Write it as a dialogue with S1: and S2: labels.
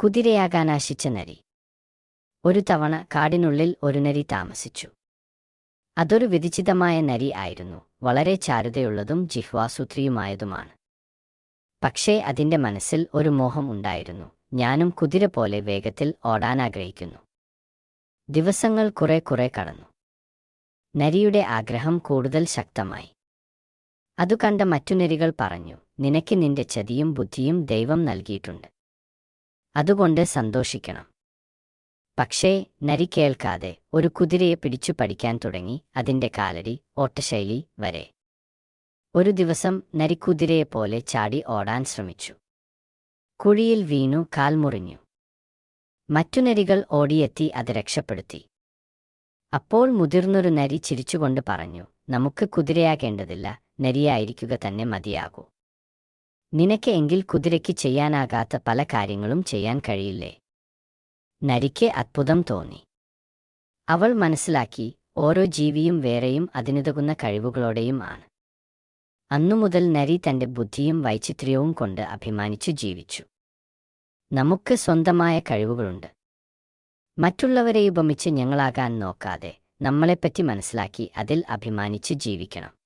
S1: കുതിരയാകാനാശിച്ച നരി. ഒരു തവണ കാടിനുള്ളിൽ ഒരു നരി താമസിച്ചു. അതൊരു വിധിച്ചിതമായ നരി ആയിരുന്നു. വളരെ ചാരുതയുള്ളതും ജിഹ്വാസുത്രിയുമായതുമാണ്. പക്ഷേ അതിന്റെ മനസ്സിൽ ഒരു മോഹം ഉണ്ടായിരുന്നു. ഞാനും കുതിര പോലെ വേഗത്തിൽ ഓടാനാഗ്രഹിക്കുന്നു. ദിവസങ്ങൾ കുറെ കടന്നു. നരിയുടെ ആഗ്രഹം കൂടുതൽ ശക്തമായി. അതു കണ്ട മറ്റു നരികൾ പറഞ്ഞു, നിനക്ക് നിന്റെ ചതിയും ബുദ്ധിയും ദൈവം നൽകിയിട്ടുണ്ട്. അതുകൊണ്ട് സന്തോഷിക്കണം. പക്ഷേ നരി കേൾക്കാതെ ഒരു കുതിരയെ പിടിച്ചു പഠിക്കാൻ തുടങ്ങി, അതിന്റെ കാലടി, ഓട്ടശൈലി വരെ. ഒരു ദിവസം നരി കുതിരയെപ്പോലെ ചാടി ഓടാൻ ശ്രമിച്ചു. കുഴിയിൽ വീണു, കാൽ മുറിഞ്ഞു. മറ്റു നരികൾ ഓടിയെത്തി അത് രക്ഷപ്പെടുത്തി. അപ്പോൾ മുതിർന്നൊരു നരി ചിരിച്ചുകൊണ്ട് പറഞ്ഞു, നമുക്ക് കുതിരയാകേണ്ടതില്ല, നരിയായിരിക്കുക തന്നെ മതിയാകൂ. നിനക്ക് എങ്കിൽ കുതിരയ്ക്ക് ചെയ്യാനാകാത്ത പല കാര്യങ്ങളും ചെയ്യാൻ കഴിയില്ലേ? നരിക്ക് അത്ഭുതം തോന്നി. അവൾ മനസ്സിലാക്കി, ഓരോ ജീവിയും വേറെയും അതിനുതകുന്ന കഴിവുകളോടെയും ആണ്. അന്നുമുതൽ നരി തന്റെ ബുദ്ധിയും വൈചിത്ര്യവും കൊണ്ട് അഭിമാനിച്ചു ജീവിച്ചു. നമുക്ക് സ്വന്തമായ കഴിവുകളുണ്ട്. മറ്റുള്ളവരെ ഉപമിച്ച് ഞങ്ങളാകാൻ നോക്കാതെ നമ്മളെപ്പറ്റി മനസ്സിലാക്കി അതിൽ അഭിമാനിച്ച് ജീവിക്കണം.